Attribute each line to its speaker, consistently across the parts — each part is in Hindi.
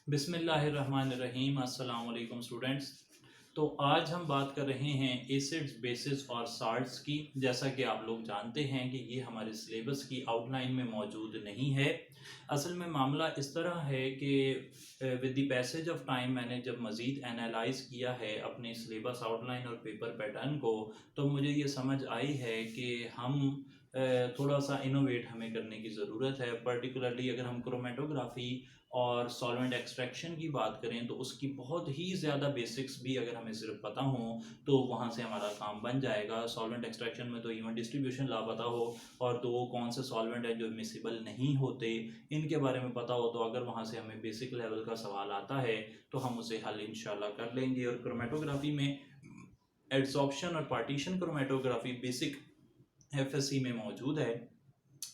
Speaker 1: बिस्मिल्लाहिर्रहमानिर्रहीम। अस्सलाम वालेकुम स्टूडेंट्स। तो आज हम बात कर रहे हैं एसिड्स, बेसिस और साल्ट्स की। जैसा कि आप लोग जानते हैं कि ये हमारे सिलेबस की आउटलाइन में मौजूद नहीं है। असल में मामला इस तरह है कि with the passage of time मैंने जब मज़ीद एनालाइज किया है अपने सिलेबस आउटलाइन और पेपर पैटर्न को, तो मुझे ये समझ आई है कि हम थोड़ा सा इनोवेट हमें करने की ज़रूरत है। पर्टिकुलरली अगर हम क्रोमेटोग्राफी और सॉल्वेंट एक्सट्रैक्शन की बात करें तो उसकी बहुत ही ज़्यादा बेसिक्स भी अगर हमें सिर्फ पता हो तो वहाँ से हमारा काम बन जाएगा। सॉल्वेंट एक्सट्रैक्शन में तो इवन डिस्ट्रीब्यूशन ला पता हो और तो वो कौन से सॉल्वेंट है जो मिसिबल नहीं होते, इनके बारे में पता हो, तो अगर वहाँ से हमें बेसिक लेवल का सवाल आता है तो हम उसे हल इंशाल्लाह कर लेंगे। और क्रोमेटोग्राफी में एड्सॉर्प्शन और पार्टीशन क्रोमेटोग्राफी बेसिक एफएससी में मौजूद है,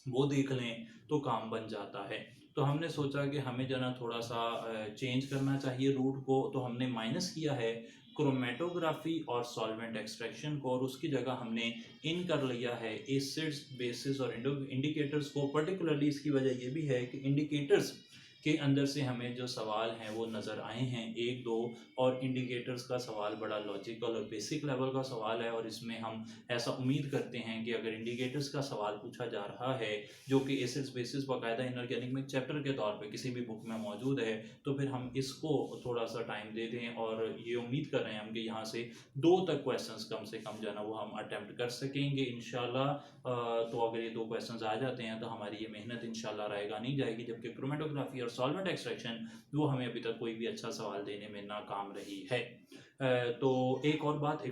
Speaker 1: वो देख लें तो काम बन जाता है। तो हमने सोचा कि हमें जो ना थोड़ा सा चेंज करना चाहिए रूट को, तो हमने माइनस किया है क्रोमेटोग्राफी और सॉल्वेंट एक्सट्रैक्शन को और उसकी जगह हमने इन कर लिया है एसिड्स, बेसिस और इंडिकेटर्स को। पर्टिकुलरली इसकी वजह ये भी है कि इंडिकेटर्स के अंदर से हमें जो सवाल हैं वो नज़र आए हैं एक दो, और इंडिकेटर्स का सवाल बड़ा लॉजिकल और बेसिक लेवल का सवाल है। और इसमें हम ऐसा उम्मीद करते हैं कि अगर इंडिकेटर्स का सवाल पूछा जा रहा है जो कि एसिड्स बेसिस बाकायदा इनऑर्गेनिक में चैप्टर के तौर पे किसी भी बुक में मौजूद है, तो फिर हम इसको थोड़ा सा टाइम दे दें और ये उम्मीद कर रहे हैं हम कि यहाँ से 2 तक क्वेश्चंस कम से कम जो है ना वो हम अटेम्प्ट कर सकेंगे इंशाल्लाह। तो अगर ये 2 क्वेश्चंस आ जाते हैं तो हमारी ये मेहनत इंशाल्लाह रायगा नहीं जाएगी। जबकि क्रोमेटोग्राफी और सॉल्वेंट एक्सट्रैक्शन वो हमें अभी तक कोई भी अच्छा सवाल देने में नाकाम रही है। तो एक और बात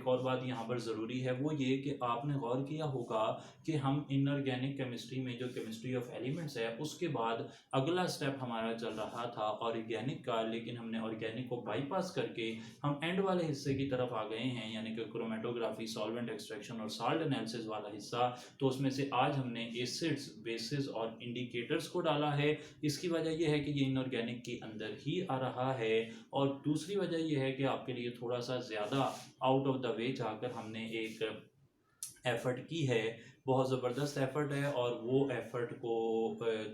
Speaker 1: यहाँ पर ज़रूरी है, वो ये कि आपने गौर किया होगा कि हम इनऑर्गेनिक केमिस्ट्री में जो केमिस्ट्री ऑफ एलिमेंट्स है उसके बाद अगला स्टेप हमारा चल रहा था ऑर्गेनिक का, लेकिन हमने ऑर्गेनिक को बाईपास करके हम एंड वाले हिस्से की तरफ आ गए हैं, यानी कि क्रोमेटोग्राफी, सॉल्वेंट एक्सट्रैक्शन और साल्ट एनालिसिस वाला हिस्सा। तो उसमें से आज हमने एसिड्स, बेसिस और इंडिकेटर्स को डाला है। इसकी वजह यह है कि ये इनऑर्गेनिक के अंदर ही आ रहा है, और दूसरी वजह यह है कि आपके लिए थोड़ा सा ज़्यादा आउट ऑफ द वे जाकर हमने एक एफ़र्ट की है, बहुत ज़बरदस्त एफ़र्ट है, और वो एफ़र्ट को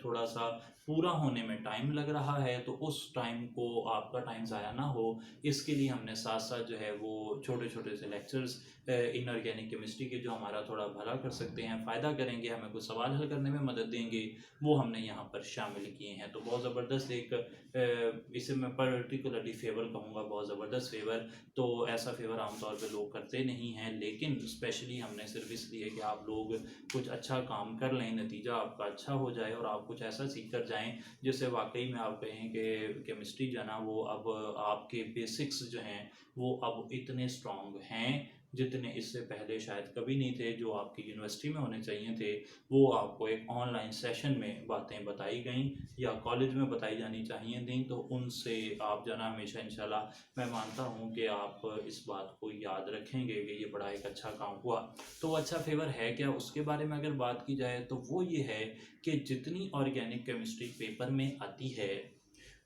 Speaker 1: थोड़ा सा पूरा होने में टाइम लग रहा है। तो उस टाइम को आपका टाइम ज़ाया ना हो, इसके लिए हमने साथ साथ जो है वो छोटे छोटे से लेक्चर्स इनऑर्गेनिक केमिस्ट्री के जो हमारा थोड़ा भला कर सकते हैं, फ़ायदा करेंगे, हमें कुछ सवाल हल करने में मदद देंगे, वो हमने यहाँ पर शामिल किए हैं। तो बहुत ज़बरदस्त एक इसे मैं पर्टिकुलरली फेवर कहूँगा, बहुत ज़बरदस्त फेवर। तो ऐसा फेवर आमतौर पे लोग करते नहीं हैं, लेकिन स्पेशली हमने सिर्फ इसलिए कि आप लोग कुछ अच्छा काम कर लें, नतीजा आपका अच्छा हो जाए और आप कुछ ऐसा सीख कर जाएं जिससे वाकई में आप कहें कि केमिस्ट्री जो है ना वो अब आपके बेसिक्स जो हैं वो अब इतने स्ट्रॉन्ग हैं जितने इससे पहले शायद कभी नहीं थे। जो आपकी यूनिवर्सिटी में होने चाहिए थे वो आपको एक ऑनलाइन सेशन में बातें बताई गई या कॉलेज में बताई जानी चाहिए थी, तो उनसे आप जो है ना हमेशा इंशाल्लाह मैं मानता हूँ कि आप इस बात को याद रखेंगे कि ये बड़ा एक अच्छा काम हुआ। तो अच्छा फेवर है क्या, उसके बारे में अगर बात की जाए तो वो ये है कि जितनी ऑर्गेनिक केमिस्ट्री पेपर में आती है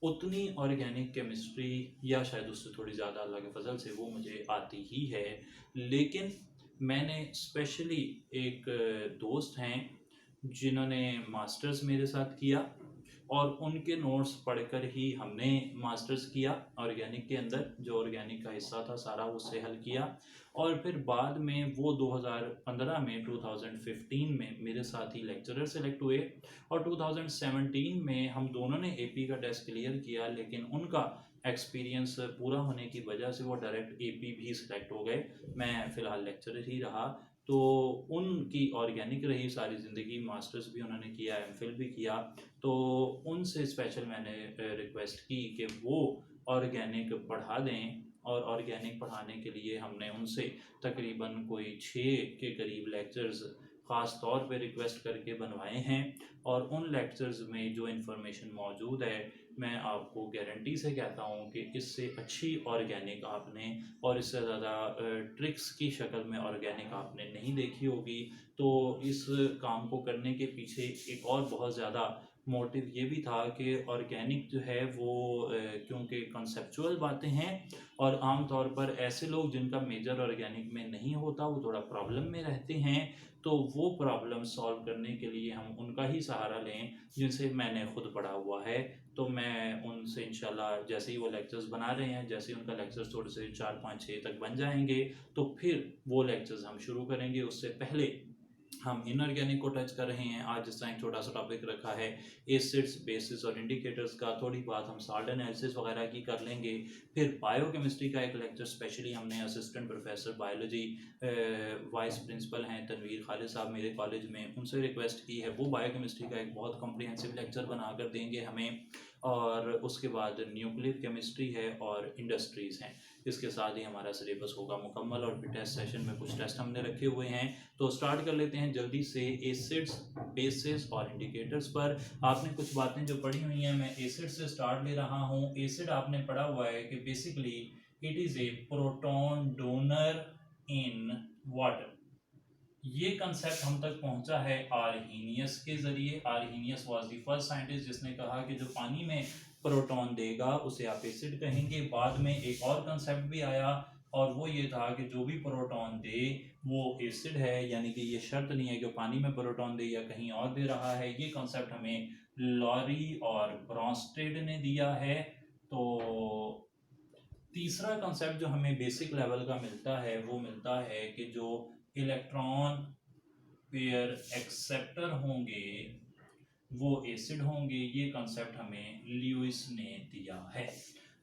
Speaker 1: उतनी ऑर्गेनिक केमिस्ट्री या शायद उससे थोड़ी ज़्यादा अल्लाह के फजल से वो मुझे आती ही है। लेकिन मैंने स्पेशली एक दोस्त हैं जिन्होंने मास्टर्स मेरे साथ किया और उनके नोट्स पढ़कर ही हमने मास्टर्स किया ऑर्गेनिक के अंदर। जो ऑर्गेनिक का हिस्सा था सारा उससे हल किया, और फिर बाद में वो 2015 में 2015 में मेरे साथ ही लेक्चरर सेलेक्ट हुए, और 2017 में हम दोनों ने एपी का टेस्ट क्लियर किया, लेकिन उनका एक्सपीरियंस पूरा होने की वजह से वो डायरेक्ट एपी भी सिलेक्ट हो गए। मैं फ़िलहाल लेक्चरर ही रहा। तो उनकी ऑर्गेनिक रही सारी ज़िंदगी, मास्टर्स भी उन्होंने किया, एमफिल भी किया। तो उनसे स्पेशल मैंने रिक्वेस्ट की कि वो ऑर्गेनिक पढ़ा दें, और ऑर्गेनिक पढ़ाने के लिए हमने उनसे तकरीबन कोई 6 के करीब लेक्चर्स ख़ास तौर पे रिक्वेस्ट करके बनवाए हैं। और उन लेक्चर्स में जो इन्फॉर्मेशन मौजूद है मैं आपको गारंटी से कहता हूँ कि इससे अच्छी ऑर्गेनिक आपने और इससे ज़्यादा ट्रिक्स की शक्ल में ऑर्गेनिक आपने नहीं देखी होगी। तो इस काम को करने के पीछे एक और बहुत ज़्यादा मोटिव ये भी था कि ऑर्गेनिक जो है वो क्योंकि कंसेप्चुअल बातें हैं और आम तौर पर ऐसे लोग जिनका मेजर ऑर्गेनिक में नहीं होता वो थोड़ा प्रॉब्लम में रहते हैं, तो वो प्रॉब्लम सॉल्व करने के लिए हम उनका ही सहारा लें जिनसे मैंने खुद पढ़ा हुआ है। तो मैं उनसे इंशाल्लाह जैसे ही वो लेक्चर्स बना रहे हैं, जैसे ही उनका लेक्चर्स थोड़े से 4 5 6 तक बन जाएंगे तो फिर वो लेक्चर्स हम शुरू करेंगे। उससे पहले हम इनऑर्गेनिक को टच कर रहे हैं। आज इस टाइम छोटा सा टॉपिक रखा है एसिड्स बेसिस और इंडिकेटर्स का, थोड़ी बात हम साल्ट एनालिसिस वगैरह की कर लेंगे। फिर बायोकेमिस्ट्री का एक लेक्चर स्पेशली हमने assistant professor biology vice principal हैं तनवीर खालिद साहब मेरे कॉलेज में, उनसे रिक्वेस्ट की है, वो बायोकेमिस्ट्री का एक बहुत कॉम्प्रिहेंसिव लेक्चर बना कर देंगे हमें। और उसके बाद न्यूक्लियर केमिस्ट्री है और इंडस्ट्रीज़ हैं। इसके साथ ही हमारा सिलेबस होगा मुकम्मल और फिर टेस्ट सेशन में कुछ टेस्ट हमने रखे हुए हैं। तो स्टार्ट कर लेते हैं जल्दी से एसिड्स बेसिस और इंडिकेटर्स पर। आपने कुछ बातें जो पढ़ी हुई हैं, मैं एसिड से स्टार्ट ले रहा हूँ। एसिड आपने पढ़ा हुआ है कि basically it is a proton donor in water. ये कंसेप्ट हम तक पहुंचा है आर्हीनियस के जरिए। Arrhenius was the first scientist जिसने कहा कि जो पानी में प्रोटॉन देगा उसे आप एसिड कहेंगे। बाद में एक और कंसेप्ट भी आया और वो ये था कि जो भी प्रोटॉन दे वो एसिड है, यानी कि ये शर्त नहीं है कि पानी में प्रोटॉन दे या कहीं और दे रहा है। ये कंसेप्ट हमें लॉरी और ब्रॉन्स्टेड ने दिया है। तो तीसरा कंसेप्ट जो हमें बेसिक लेवल का मिलता है वो मिलता है कि जो इलेक्ट्रॉन पेयर एक्सेप्टर होंगे वो एसिड होंगे। ये कंसेप्ट हमें ल्यूइस ने दिया है।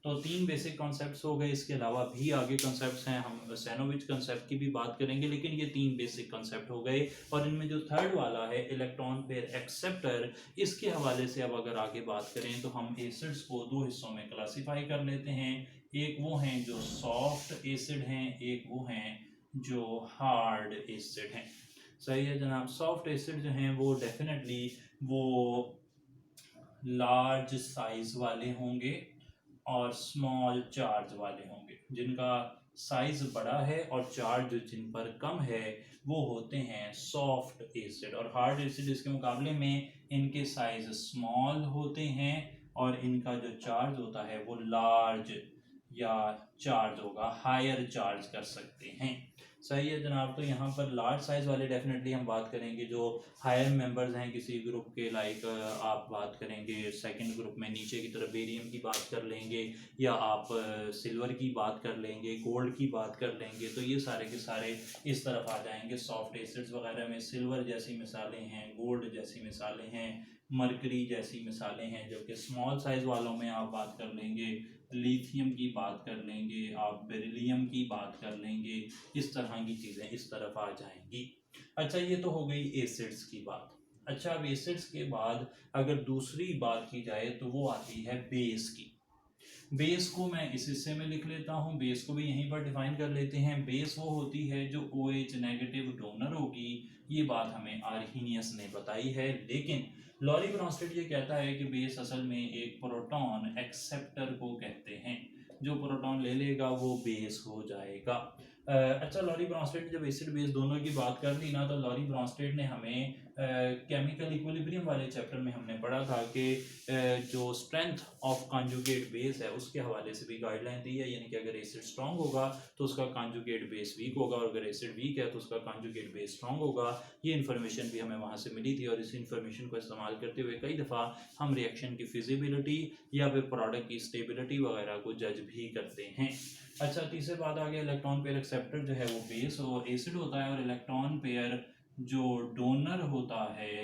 Speaker 1: तो 3 बेसिक कॉन्सेप्ट्स हो गए। इसके अलावा भी आगे कॉन्सेप्ट्स हैं, हम सैनोविच कंसेप्ट की भी बात करेंगे, लेकिन ये 3 बेसिक कॉन्सेप्ट हो गए। और इनमें जो थर्ड वाला है इलेक्ट्रॉन पेयर एक्सेप्टर, इसके हवाले से अब अगर आगे बात करें तो हम एसिड्स को 2 हिस्सों में क्लासीफाई कर लेते हैं। एक वो हैं जो सॉफ्ट एसिड हैं, एक वो हैं जो हार्ड एसिड हैं। सही है जनाब। सॉफ्ट एसिड जो हैं वो डेफिनेटली वो लार्ज साइज वाले होंगे और स्मॉल चार्ज वाले होंगे। जिनका साइज बड़ा है और चार्ज जिन पर कम है वो होते हैं सॉफ्ट एसिड। और हार्ड एसिड इसके मुकाबले में इनके साइज स्मॉल होते हैं और इनका जो चार्ज होता है वो लार्ज या चार्ज होगा, हायर चार्ज कर सकते हैं। सही है जनाब। तो यहाँ पर लार्ज साइज वाले डेफिनेटली हम बात करेंगे जो हायर मेंबर्स हैं किसी ग्रुप के, लाइक आप बात करेंगे सेकंड ग्रुप में नीचे की तरफ बेरियम की बात कर लेंगे, या आप सिल्वर की बात कर लेंगे, गोल्ड की बात कर लेंगे। तो ये सारे के सारे इस तरफ आ जाएंगे। सॉफ्ट एसिड्स वगैरह में सिल्वर जैसी मिसालें हैं, गोल्ड जैसी मिसालें हैं, मरकरी जैसी मिसालें हैं। जबकि स्मॉल साइज वालों में आप बात कर लेंगे लिथियम की बात कर लेंगे, आप बेरिलियम की बात कर लेंगे। इस तरह की चीज़ें इस तरफ आ जाएंगी। अच्छा, ये तो हो गई एसिड्स की बात। अच्छा, अब एसिड्स के बाद अगर दूसरी बात की जाए तो वो आती है बेस की। बेस को मैं इस हिस्से में लिख लेता हूँ, बेस को भी यहीं पर डिफाइन कर लेते हैं। बेस वो होती है जो OH नेगेटिव डोनर होगी। ये बात हमें आर्हीनियस ने बताई है, लेकिन लॉरी ब्रॉन्स्टेड ये कहता है कि बेस असल में एक प्रोटॉन एक्सेप्टर को कहते हैं। जो प्रोटॉन ले लेगा वो बेस हो जाएगा। अच्छा, लॉरी ब्रॉन्स्टेड ने जब एसिड बेस दोनों की बात कर ली ना, तो लॉरी ब्रॉन्स्टेड ने हमें केमिकल इक्विलिब्रियम वाले चैप्टर में हमने पढ़ा था कि जो स्ट्रेंथ ऑफ कॉन्जुगेट बेस है उसके हवाले से भी गाइडलाइन दी है। यानी कि अगर एसिड स्ट्रांग होगा तो उसका कॉन्जुगेट बेस वीक होगा, और अगर एसिड वीक है तो उसका कॉन्जुगेट बेस स्ट्रांग होगा। ये इन्फॉर्मेशन भी हमें वहाँ से मिली थी और इस इन्फॉर्मेशन को इस्तेमाल करते हुए कई दफ़ा हम रिएक्शन की फिजिबिलिटी या फिर प्रोडक्ट की स्टेबिलिटी वगैरह को जज भी करते हैं। अच्छा, तीसरे बात आ गया इलेक्ट्रॉन पेयर एक्सेप्टर जो है वो बेस और एसिड होता है, और इलेक्ट्रॉन पेयर जो डोनर होता है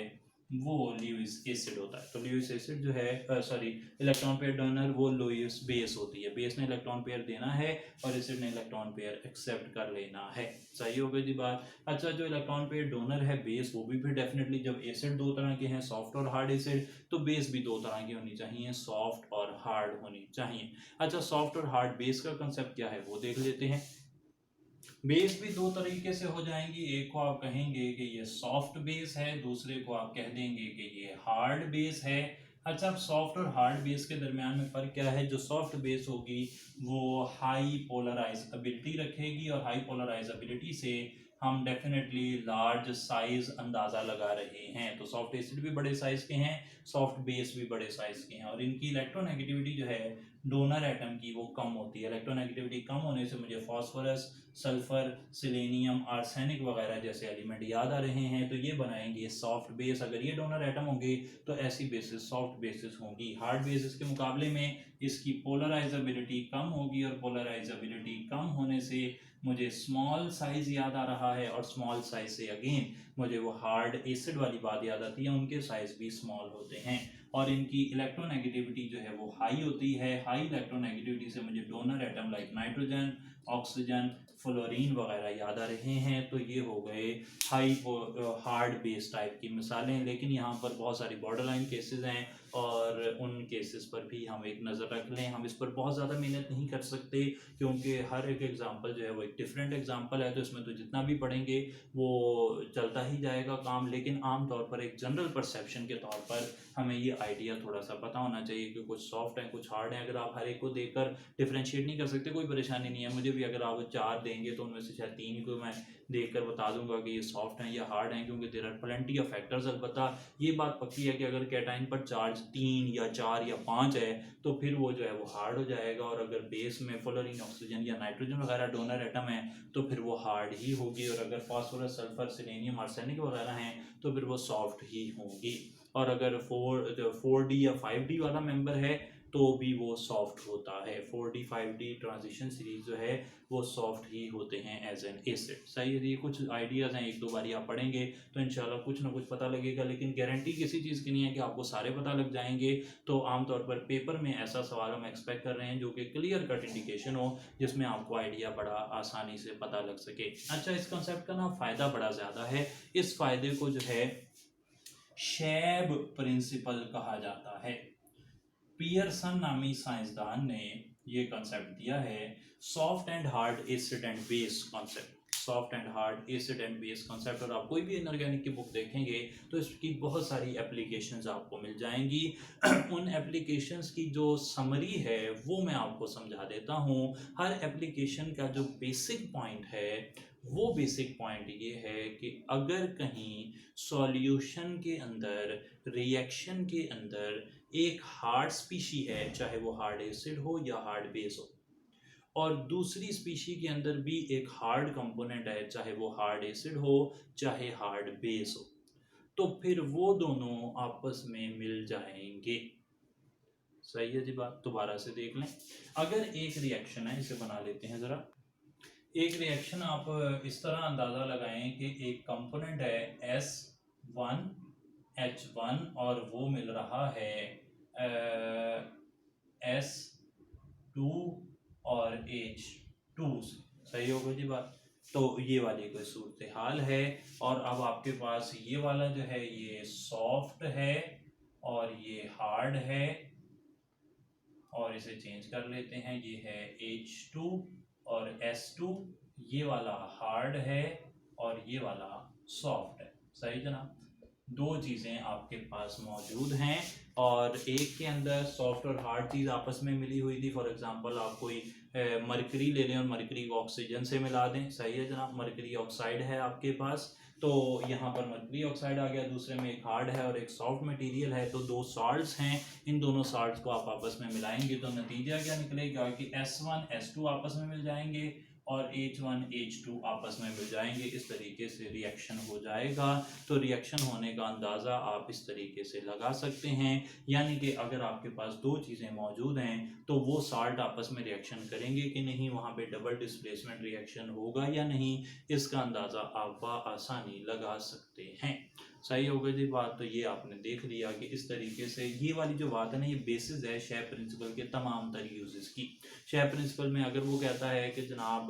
Speaker 1: वो ल्यूइस एसिड होता है। तो ल्यूइस एसिड जो है सॉरी इलेक्ट्रॉन पेयर डोनर वो लुईस बेस होती है। बेस ने इलेक्ट्रॉन पेयर देना है और एसिड ने इलेक्ट्रॉन पेयर एक्सेप्ट कर लेना है। सही हो गई जी बात। अच्छा, जो इलेक्ट्रॉन पेयर डोनर है बेस, वो भी फिर डेफिनेटली जब एसिड दो तरह के हैं सॉफ्ट और हार्ड एसिड, तो बेस भी दो तरह की होनी चाहिए, सॉफ्ट और हार्ड होनी चाहिए। अच्छा, सॉफ्ट और हार्ड बेस का कंसेप्ट क्या है वो देख लेते हैं। बेस भी दो तरीके से हो जाएंगी। एक को आप कहेंगे कि ये सॉफ्ट बेस है, दूसरे को आप कह देंगे कि ये हार्ड बेस है। अच्छा, अब सॉफ्ट और हार्ड बेस के दरमियान में फ़र्क क्या है। जो सॉफ्ट बेस होगी वो हाई पोलराइजेबिलिटी रखेगी, और हाई पोलराइजेबिलिटी से हम डेफिनेटली लार्ज साइज अंदाज़ा लगा रहे हैं। तो सॉफ्ट एसिड भी बड़े साइज के हैं, सॉफ्ट बेस भी बड़े साइज के हैं, और इनकी इलेक्ट्रोनेगेटिविटी जो है डोनर एटम की वो कम होती है। इलेक्ट्रोनेगेटिविटी कम होने से मुझे फास्फोरस, सल्फर, सिलेनियम, आर्सेनिक वगैरह जैसे एलिमेंट याद आ रहे हैं। तो ये बनाएंगे सॉफ्ट बेस। अगर ये डोनर एटम होंगे तो ऐसी बेसिस सॉफ्ट बेसिस होंगी। हार्ड बेसिस के मुकाबले में इसकी पोलराइजेबिलिटी कम होगी, और पोलराइजेबिलिटी कम होने से मुझे स्मॉल साइज याद आ रहा है, और स्मॉल साइज से अगेन मुझे वो हार्ड एसिड वाली बात याद आती है, उनके साइज भी स्मॉल होते हैं। और इनकी इलेक्ट्रोनेगेटिविटी जो है वो हाई होती है। हाई इलेक्ट्रोनेगेटिविटी से मुझे donor atom like nitrogen, oxygen, fluorine वगैरह याद आ रहे हैं। तो ये हो गए हाई हार्ड बेस टाइप की मिसालें। लेकिन यहाँ पर बहुत सारी बॉर्डरलाइन केसेस हैं, और उन केसेस पर भी हम एक नज़र रख लें। हम इस पर बहुत ज़्यादा मेहनत नहीं कर सकते, क्योंकि हर एक एग्जांपल जो है वो एक डिफरेंट एग्जांपल है। तो इसमें तो जितना भी पढ़ेंगे वो चलता ही जाएगा काम। लेकिन आमतौर पर एक जनरल परसेप्शन के तौर पर हमें ये आइडिया थोड़ा सा पता होना चाहिए कि कुछ सॉफ्ट हैं, कुछ हार्ड हैं। अगर आप हर एक को देखकर डिफ्रेंशिएट नहीं कर सकते, कोई परेशानी नहीं है। मुझे भी अगर आप 4 देंगे तो उनमें से शायद 3 को मैं देखकर बता दूंगा कि ये सॉफ्ट हैं या हार्ड हैं, क्योंकि there are plenty of factors. अलबत्ता ये बात पक्की है कि अगर कैटाइन पर चार्ज 3 या 4 या 5 है तो फिर वो जो है वो हार्ड हो जाएगा, और अगर बेस में फ्लोरीन, ऑक्सीजन या नाइट्रोजन वगैरह डोनर एटम है तो फिर वो हार्ड ही होगी, और अगर फास्फोरस, सल्फर, सिलेनियम, आर्सेनिक वगैरह हैं तो फिर वो सॉफ्ट ही होंगी। और अगर 4D या 5D वाला मेंबर है तो भी वो सॉफ्ट होता है। 4D 5D ट्रांजिशन सीरीज जो है वो सॉफ्ट ही होते हैं एज एन एसिड। सही है, ये कुछ आइडियाज़ हैं, एक दो बारी आप पढ़ेंगे तो इंशाल्लाह कुछ ना कुछ पता लगेगा। लेकिन गारंटी किसी चीज़ की नहीं है कि आपको सारे पता लग जाएंगे। तो आमतौर पर पेपर में ऐसा सवाल हम एक्सपेक्ट कर रहे हैं जो कि क्लियर कट इंडिकेशन हो, जिसमें आपको आइडिया बड़ा आसानी से पता लग सके। अच्छा, इस कंसेप्ट का ना फ़ायदा बड़ा ज़्यादा है। इस फ़ायदे को जो है शैब प्रिंसिपल कहा जाता है। पियरसन नामी साइंसदान ने ये कॉन्सेप्ट दिया है, soft and hard acid and base concept. Soft and hard acid and base concept. और आप कोई भी इनऑर्गेनिक की बुक देखेंगे तो इसकी बहुत सारी एप्लीकेशंस आपको मिल जाएंगी। उन एप्लीकेशंस की जो समरी है वो मैं आपको समझा देता हूँ। हर एप्लीकेशन का जो बेसिक पॉइंट है वो बेसिक पॉइंट ये है कि अगर कहीं सॉल्यूशन के अंदर, रिएक्शन के अंदर एक हार्ड स्पीशी है, चाहे वो हार्ड एसिड हो या हार्ड बेस हो, और दूसरी स्पीशी के अंदर भी एक हार्ड कंपोनेंट है, चाहे वो हार्ड एसिड हो चाहे हार्ड बेस हो, तो फिर वो दोनों आपस में मिल जाएंगे। सही है जी बात, दोबारा से देख लें। अगर एक रिएक्शन है, इसे बना लेते हैं ज़रा। एक रिएक्शन आप इस तरह अंदाज़ा लगाएं कि एक कंपोनेंट है S1H1 और वो मिल रहा है S2 और H2 से। सही होगा जी बात। तो ये वाली कोई सूरत हाल है, और अब आपके पास ये वाला जो है ये सॉफ्ट है और ये हार्ड है, और इसे चेंज कर लेते हैं, ये है H2 और S2। ये वाला हार्ड है और ये वाला सॉफ्ट है। सही जनाब, दो चीज़ें आपके पास मौजूद हैं, और एक के अंदर सॉफ्ट और हार्ड चीज़ आपस में मिली हुई थी। फॉर एग्जांपल आप कोई मरकरी ले लें और मरकरी को ऑक्सीजन से मिला दें। सही है जनाब, मरकरी ऑक्साइड है आपके पास, तो यहाँ पर मरकरी ऑक्साइड आ गया, दूसरे में एक हार्ड है और एक सॉफ्ट मटेरियल है, तो दो सॉल्ट्स हैं। इन दोनों सॉल्ट्स को आप आपस में मिलाएंगे तो नतीजा क्या निकलेगा कि S1 S2 आपस में मिल जाएंगे और H1 H2 आपस में मिल जाएंगे। इस तरीके से रिएक्शन हो जाएगा। तो रिएक्शन होने का अंदाज़ा आप इस तरीके से लगा सकते हैं, यानी कि अगर आपके पास दो चीज़ें मौजूद हैं तो वो साल्ट आपस में रिएक्शन करेंगे कि नहीं, वहाँ पे डबल डिस्प्लेसमेंट रिएक्शन होगा या नहीं, इसका अंदाज़ा आप आसानी लगा सकते हैं। सही होगा जी बात। तो ये आपने देख लिया कि इस तरीके से ये वाली जो बात है ना, ये बेसिस है शेप प्रिंसिपल के तमाम तर यूजेस की। शेप प्रिंसिपल में अगर वो कहता है कि जनाब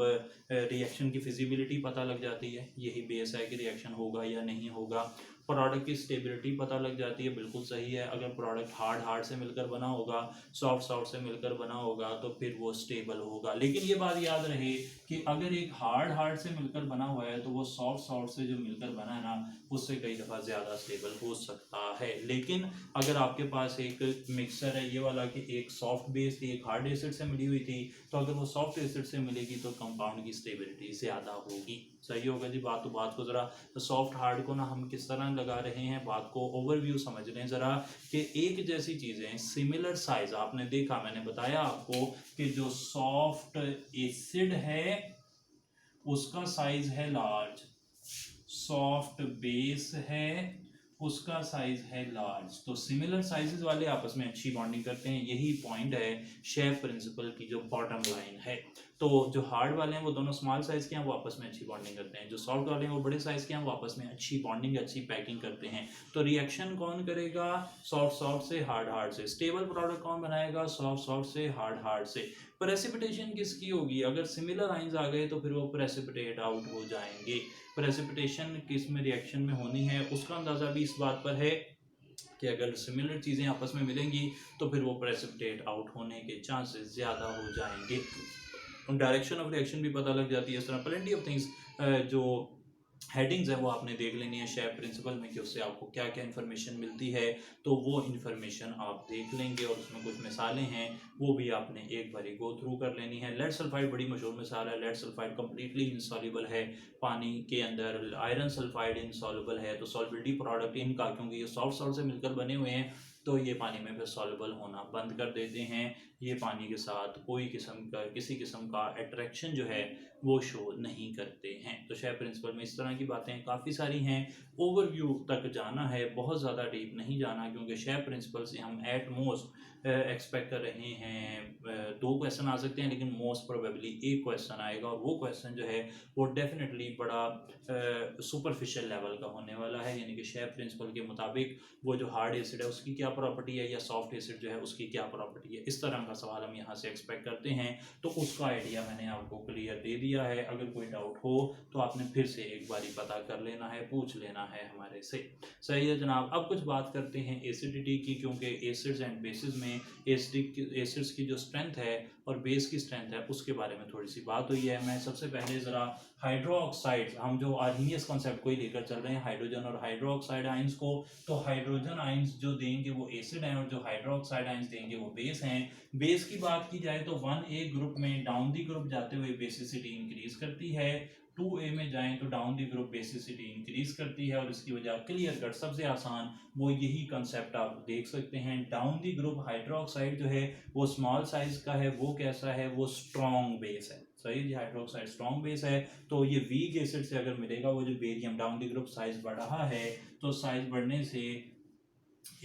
Speaker 1: रिएक्शन की फिजिबिलिटी पता लग जाती है, यही बेस है कि रिएक्शन होगा या नहीं होगा। प्रोडक्ट की स्टेबिलिटी पता लग जाती है, बिल्कुल सही है। अगर प्रोडक्ट हार्ड से मिलकर बना होगा, सॉफ्ट से मिलकर बना होगा तो फिर वो स्टेबल होगा। लेकिन ये बात याद रहे कि अगर एक हार्ड से मिलकर बना हुआ है तो वो सॉफ्ट से जो मिलकर बना है ना, उससे कई दफ़ा ज़्यादा स्टेबल हो सकता है। लेकिन अगर आपके पास एक मिक्सचर है ये वाला कि एक सॉफ्ट बेस थी, एक हार्ड एसिड से मिली हुई थी, तो अगर वो सॉफ्ट एसिड से मिलेगी तो कंपाउंड की स्टेबिलिटी ज़्यादा होगी। सही होगा जी। बात को ज़रा सॉफ्ट हार्ड को ना हम किस तरह लगा रहे हैं, बात को ओवरव्यू समझ लें ज़रा कि एक जैसी चीज़ें सिमिलर साइज, आपने देखा, मैंने बताया आपको कि जो सॉफ्ट एसिड है उसका साइज है लार्ज, सॉफ्ट बेस है उसका साइज है लार्ज। तो सिमिलर साइजेस वाले आपस में अच्छी बॉन्डिंग करते हैं। यही पॉइंट है शेफ प्रिंसिपल की जो बॉटम लाइन है। तो जो हार्ड वाले हैं वो दोनों स्मॉल साइज के हैं, वो आपस में अच्छी बॉन्डिंग करते हैं। जो सॉफ्ट वाले हैं वो बड़े साइज के हैं, वो आपस में अच्छी बॉन्डिंग, अच्छी पैकिंग करते हैं। तो रिएक्शन कौन करेगा? सॉफ्ट से, हार्ड से। स्टेबल प्रोडक्ट कौन बनाएगा? सॉफ्ट से, हार्ड से। प्रेसिपिटेशन किसकी होगी? अगर सिमिलर आइंस आ गए तो फिर वो प्रेसिपिटेट आउट हो जाएंगे। प्रेसिपिटेशन किस में रिएक्शन में होनी है उसका अंदाज़ा भी इस बात पर है कि अगर सिमिलर चीज़ें आपस में मिलेंगी तो फिर वो प्रेसिपिटेट आउट होने के चांसेस ज़्यादा हो जाएंगे। डायरेक्शन ऑफ रिएक्शन भी पता लग जाती है। इस तरह प्लेंटी ऑफ थिंग्स जो हेडिंग्स है वो आपने देख लेनी है शेफ प्रिंसिपल में कि उससे आपको क्या क्या इन्फॉर्मेशन मिलती है, तो वो इन्फॉर्मेशन आप देख लेंगे और उसमें कुछ मिसालें हैं वो भी आपने एक बारी गो थ्रू कर लेनी है। लेड सल्फाइड बड़ी मशहूर मिसाल है। लेड सल्फाइड कम्प्लीटली इनसॉल्युबल है पानी के अंदर, आयरन सल्फाइड इनसॉल्युबल है। तो सॉल्बिलिटी प्रोडक्ट इनका, क्योंकि ये सॉल्ट से मिलकर बने हुए हैं, तो ये पानी में फिर सॉल्युबल होना बंद कर देते हैं। ये पानी के साथ किसी किस्म का अट्रैक्शन जो है वो शो नहीं करते हैं। तो शेफ प्रिंसिपल में इस तरह की बातें काफ़ी सारी हैं। ओवरव्यू तक जाना है, बहुत ज़्यादा डीप नहीं जाना, क्योंकि शेफ प्रिंसिपल से हम एट मोस्ट एक्सपेक्ट कर रहे हैं 2 क्वेश्चन आ सकते हैं, लेकिन मोस्ट प्रोबेबली एक क्वेश्चन आएगा, और वो क्वेश्चन जो है वो डेफिनेटली बड़ा सुपरफिशियल लेवल का होने वाला है। यानी कि शेफ प्रिंसिपल के मुताबिक वो जो हार्ड एसिड है उसकी क्या प्रॉपर्टी है, या सॉफ्ट एसिड जो है उसकी क्या प्रॉपर्टी है, इस तरह का सवाल हम यहाँ से एक्सपेक्ट करते हैं। तो उसका आइडिया मैंने आपको क्लियर दे दिया है। अगर कोई डाउट हो तो आपने फिर से एक बारी पता कर लेना है, पूछ लेना है हमारे से। सही है जनाब। अब कुछ बात करते हैं एसिडिटी की, क्योंकि एसिड्स एंड बेसिस में एसिड्स की जो स्ट्रेंथ है और बेस की स्ट्रेंथ है उसके बारे में थोड़ी सी बात हुई है। मैं सबसे पहले ज़रा हाइड्रोक्साइड, हम जो आर्हीनियस कॉन्सेप्ट को ही लेकर चल रहे हैं, हाइड्रोजन और हाइड्रोक्साइड आइंस को, तो हाइड्रोजन आइंस जो देंगे वो एसिड हैं और जो हाइड्रोक्साइड आइंस देंगे वो बेस हैं। बेस की बात की जाए तो 1A ग्रुप में डाउन दी ग्रुप जाते हुए बेसिसिटी इंक्रीज करती है, 2A में जाएं तो down the group basicity increase करती है। और इसकी वजह क्लियर कट, सबसे आसान वो यही कंसेप्ट आप देख सकते हैं। डाउन दी ग्रुप हाइड्रोक्साइड जो है वो स्मॉल साइज का है, वो कैसा है, वो स्ट्रॉन्ग बेस है। सही जी, हाइड्रोक्साइड स्ट्रॉन्ग बेस है। तो ये वीक एसिड से अगर मिलेगा, वो जो barium down the group size बढ़ रहा है, तो साइज बढ़ने से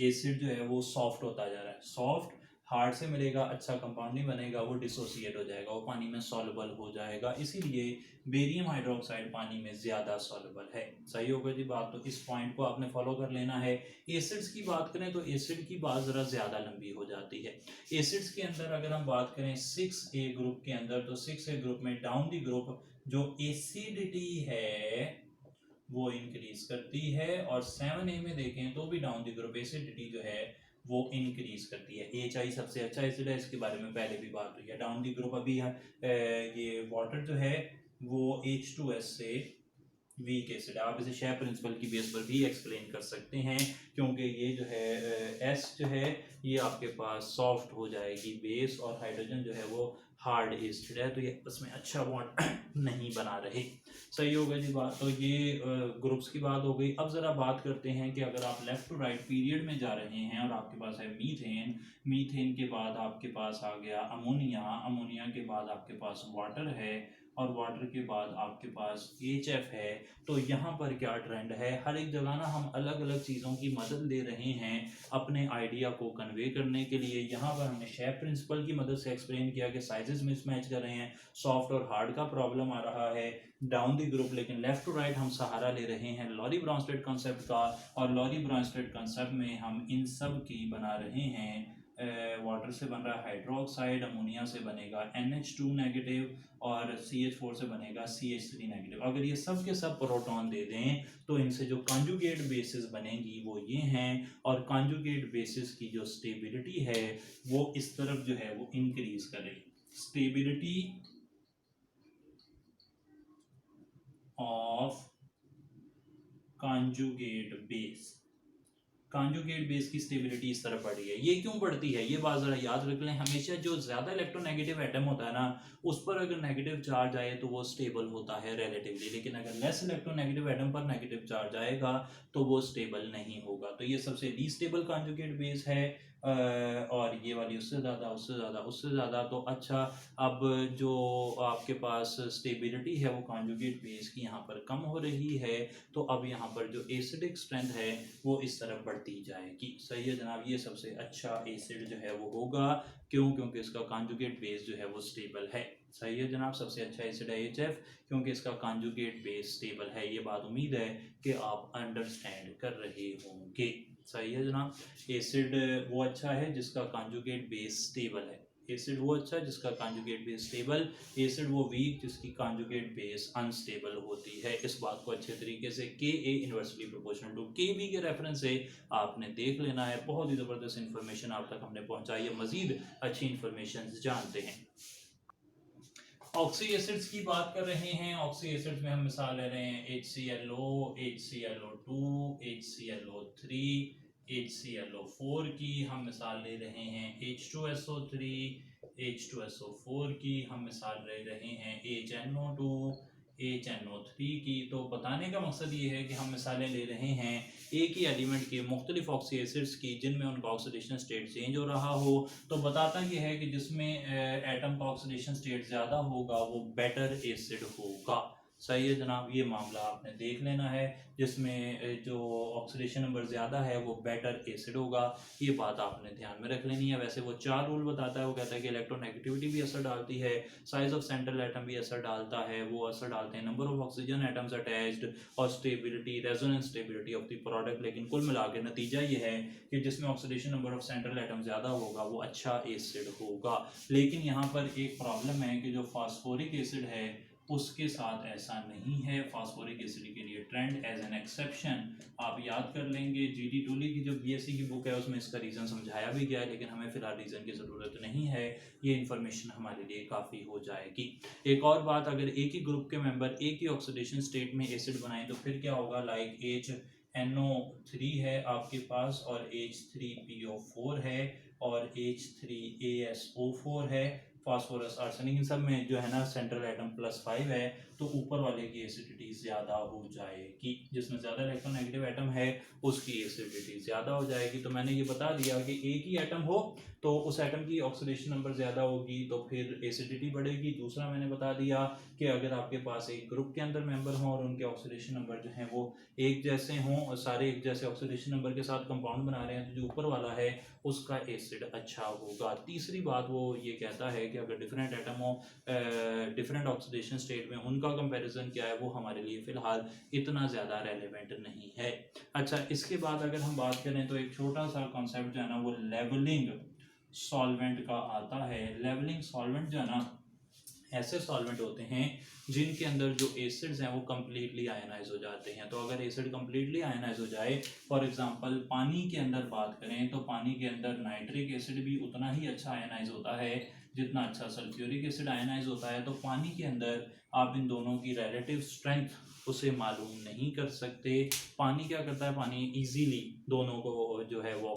Speaker 1: एसिड जो है वो सॉफ्ट होता जा रहा है। सॉफ्ट हार्ड से मिलेगा, अच्छा कंपाउंड नहीं बनेगा, वो डिसोसिएट हो जाएगा, वो पानी में सॉल्युबल हो जाएगा। इसीलिए बेरियम हाइड्रोक्साइड पानी में ज़्यादा सॉल्युबल है। सही होगा जी बात। तो इस पॉइंट को आपने फॉलो कर लेना है। एसिड्स की बात करें तो एसिड की बात ज़रा ज़्यादा लंबी हो जाती है। एसिड्स के अंदर अगर हम बात करें 6A ग्रुप के अंदर, तो 6A ग्रुप में डाउन दी ग्रुप जो एसिडिटी है वो इंक्रीज करती है, और 7A में देखें तो भी डाउन दी ग्रुप एसिडिटी जो है वो इंक्रीज करती है। HI सबसे अच्छा एसिड है, इसके बारे में पहले भी बात हुई है। डाउन दी ग्रुप अभी ये वाटर जो है वो H2S से वीक एसिड है। आप इसे शेफ प्रिंसिपल की बेस पर भी एक्सप्लेन कर सकते हैं, क्योंकि ये जो है एस जो है ये आपके पास सॉफ्ट हो जाएगी बेस, और हाइड्रोजन जो है वो हार्ड एसिड है, तो ये उसमें अच्छा बॉन्ड नहीं बना रहे। सही होगा जी बात। तो ये ग्रुप्स की बात हो गई। अब ज़रा बात करते हैं कि अगर आप लेफ्ट टू राइट पीरियड में जा रहे हैं और आपके पास है मीथेन, मीथेन के बाद आपके पास आ गया अमोनिया, अमोनिया के बाद आपके पास वाटर है, और वाटर के बाद आपके पास HF है, तो यहाँ पर क्या ट्रेंड है? हर एक जगह ना हम अलग अलग चीज़ों की मदद ले रहे हैं अपने आइडिया को कन्वे करने के लिए। यहाँ पर हमने शेफ प्रिंसिपल की मदद से एक्सप्लेन किया कि साइजेस मिसमैच कर रहे हैं, सॉफ्ट और हार्ड का प्रॉब्लम आ रहा है डाउन दी ग्रुप, लेकिन लेफ्ट टू राइट हम सहारा ले रहे हैं लॉरी ब्रॉन्स्टेड कॉन्सेप्ट का, और लॉरी ब्रॉन्स्टेड कॉन्सेप्ट में हम इन सब की बना रहे हैं वाटर से बन रहा है हाइड्रोक्साइड, अमोनिया से बनेगा NH2 नेगेटिव और CH4 से बनेगा CH3 नेगेटिव। अगर ये सब के सब प्रोटॉन दे दें तो इनसे जो कॉन्जुगेट बेसिस बनेंगी वो ये हैं, और कॉन्जुगेट बेसिस की जो स्टेबिलिटी है वो इस तरफ जो है वो इंक्रीज करेगी। Stability of conjugate base, conjugate base की स्टेबिलिटी इस तरह बढ़ी है। ये क्यों बढ़ती है ये बात जरा याद रख लें। हमेशा जो ज्यादा इलेक्ट्रोनेगेटिव एटम होता है ना उस पर अगर नेगेटिव चार्ज आए तो वो स्टेबल होता है रिलेटिवली, लेकिन अगर लेस इलेक्ट्रोनेगेटिव एटम पर नेगेटिव चार्ज आएगा तो वो स्टेबल नहीं होगा। तो ये सबसे लीस्ट स्टेबल कॉन्जुगेट बेस है, और ये वाली उससे ज़्यादा उससे ज़्यादा उससे ज़्यादा। तो अच्छा, अब जो आपके पास स्टेबिलिटी है वो कॉन्जुगेट बेस की यहाँ पर कम हो रही है, तो अब यहाँ पर जो एसिडिक स्ट्रेंथ है वो इस तरफ बढ़ती जाएगी। सही है जनाब, ये सबसे अच्छा एसिड जो है वो होगा। क्यों? क्योंकि इसका कॉन्जुगेट बेस जो है वो स्टेबल है। सही है जनाब, सबसे अच्छा एसिड है HF, क्योंकि इसका कॉन्जुगेट बेस स्टेबल है। ये बात उम्मीद है कि आप अंडरस्टैंड कर रहे होंगे। सही है जनाब, एसिड वो अच्छा है जिसका कॉन्जुगेट बेस स्टेबल है। एसिड वो अच्छा है जिसका कॉन्जुगेट बेस स्टेबल, एसिड वो वीक जिसकी कॉन्जुगेट बेस अनस्टेबल होती है। इस बात को अच्छे तरीके से Ka inversely proportional to Kb के रेफरेंस से आपने देख लेना है। बहुत ही ज़बरदस्त इन्फॉर्मेशन आप तक हमने पहुंचाई है, मजीद अच्छी इन्फॉर्मेशन जानते हैं। ऑक्सी एसिड्स की बात कर रहे हैं। ऑक्सी एसिड्स में हम मिसाल ले रहे हैं HClO, HClO2, HClO3, HClO4 की हम मिसाल ले रहे हैं। H2SO3, H2SO4 की हम मिसाल ले रहे हैं। HNO2, HNO3 की। तो बताने का मकसद ये है कि हम मिसालें ले रहे हैं एक ही एलिमेंट के मुख्तलिफ ऑक्सी एसिड्स की जिनमें उनका ऑक्सीडेशन स्टेट चेंज हो रहा हो। तो बताता ये है कि जिसमें एटम का ऑक्सीडेशन स्टेट ज़्यादा होगा वो बेटर एसिड होगा। सही है जनाब, ये मामला आपने देख लेना है। जिसमें जो ऑक्सीडेशन नंबर ज़्यादा है वो बेटर एसिड होगा। ये बात आपने ध्यान में रख लेनी है। वैसे वो 4 रूल बताता है। वो कहता है कि इलेक्ट्रोनेगेटिविटी भी असर डालती है, साइज ऑफ सेंट्रल एटम भी असर डालता है, वो असर डालते हैं number of oxygen atoms attached और stability, resonance stability of the product. लेकिन कुल मिला के नतीजा ये है कि जिसमें oxidation number of central atom ज़्यादा होगा वो अच्छा एसिड होगा। लेकिन यहाँ पर एक प्रॉब्लम है कि जो फास्फोरिक एसिड है उसके साथ ऐसा नहीं है। फास्फोरिक एसिड के लिए ट्रेंड एज एन एक्सेप्शन आप याद कर लेंगे। GD टूली की जो BSc की बुक है उसमें इसका रीज़न समझाया भी गया है, लेकिन हमें फिलहाल रीज़न की ज़रूरत नहीं है। ये इन्फॉर्मेशन हमारे लिए काफ़ी हो जाएगी। एक और बात, अगर एक ही ग्रुप के मेंबर एक ही ऑक्सीडेशन स्टेट में एसिड बनाएं तो फिर क्या होगा। लाइक HNO3 है आपके पास और H3PO4 है और H3ASO4 है, फास्फोरस आर्सेनिक, इन सब में जो है ना सेंट्रल एटम +5 है, तो ऊपर वाले की एसिडिटी ज़्यादा हो जाएगी। जिसमें ज़्यादा इलेक्ट्रोनेगेटिव एटम है उसकी एसिडिटी ज़्यादा हो जाएगी। तो मैंने ये बता दिया कि एक ही एटम हो तो उस एटम की ऑक्सीडेशन नंबर ज़्यादा होगी तो फिर एसिडिटी बढ़ेगी। दूसरा मैंने बता दिया कि अगर आपके पास एक ग्रुप के अंदर मेंबर हों और उनके ऑक्सीडेशन नंबर जो हैं वो एक जैसे हों और सारे एक जैसे ऑक्सीडेशन नंबर के साथ कंपाउंड बना रहे हैं तो जो ऊपर वाला है उसका एसिड अच्छा होगा। तीसरी बात वो ये कहता है कि अगर डिफरेंट एटम हो डिफरेंट ऑक्सीडेशन स्टेट में उनका कंपैरिजन क्या है वो हमारे लिए फ़िलहाल इतना ज़्यादा रेलेवेंट नहीं है। अच्छा, इसके बाद अगर हम बात करें तो एक छोटा सा कॉन्सेप्ट जो है ना वो लेवलिंग सॉल्वेंट का आता है। लेवलिंग सॉल्वेंट जो है ना ऐसे सॉल्वेंट होते हैं जिनके अंदर जो एसिड्स हैं वो कम्प्लीटली आयनाइज हो जाते हैं। तो अगर एसिड कम्प्लीटली आयनाइज हो जाए, फॉर एग्जांपल पानी के अंदर बात करें तो पानी के अंदर नाइट्रिक एसिड भी उतना ही अच्छा आयनाइज होता है जितना अच्छा सल्फ्यूरिक एसिड आयनाइज होता है। तो पानी के अंदर आप इन दोनों की रिलेटिव स्ट्रेंथ उसे मालूम नहीं कर सकते। पानी क्या करता है, पानी इजीली दोनों को जो है वो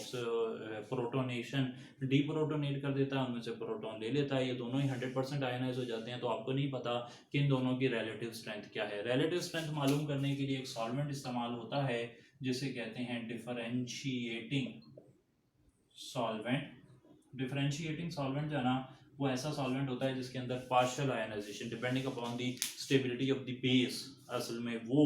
Speaker 1: प्रोटोनेशन डीप्रोटोनेट कर देता है, उनमें से प्रोटॉन ले लेता है। ये दोनों ही 100% आयनाइज हो जाते हैं। तो आपको नहीं पता कि इन दोनों की रिलेटिव स्ट्रेंथ क्या है। रिलेटिव स्ट्रेंथ मालूम करने के लिए एक सॉल्वेंट इस्तेमाल होता है जिसे कहते हैं डिफरेंशिएटिंग सॉल्वेंट। डिफरेंशिएटिंग सॉल्वेंट जो है ना वो ऐसा सॉल्वेंट होता है जिसके अंदर partial ionization depending upon the stability of the base, असल में वो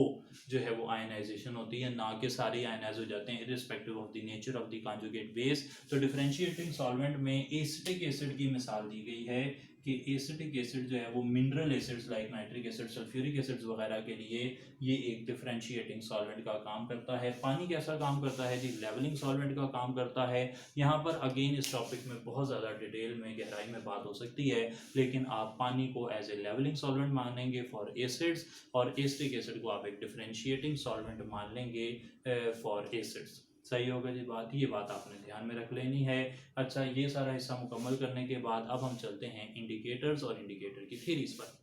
Speaker 1: जो है वो आयनाइजेशन होती है, ना कि सारे आयनाइज हो जाते हैं irrespective of the nature of the conjugate base. तो डिफरेंशिएटिंग सॉल्वेंट में एसिटिक एसिड की मिसाल दी गई है कि एसिटिक एसिड जो है वो mineral acids like nitric acid, sulphuric acids वगैरह के लिए ये एक डिफरेंशिएटिंग सॉल्वेंट का काम करता है। पानी कैसा काम करता है जी? लेवलिंग सॉल्वेंट का काम करता है। यहाँ पर अगेन इस टॉपिक में बहुत ज़्यादा डिटेल में गहराई में बात हो सकती है, लेकिन आप पानी को एज ए लेवलिंग सॉल्वेंट मानेंगे फॉर एसिड्स, और एसिटिक एसिड को आप एक डिफरेंशिएटिंग सॉल्वेंट मान लेंगे फॉर एसिड्स। सही होगा जी बात? ये बात आपने ध्यान में रख लेनी है। अच्छा, ये सारा हिस्सा मुकम्मल करने के बाद अब हम चलते हैं इंडिकेटर्स और इंडिकेटर की थ्योरीज पर।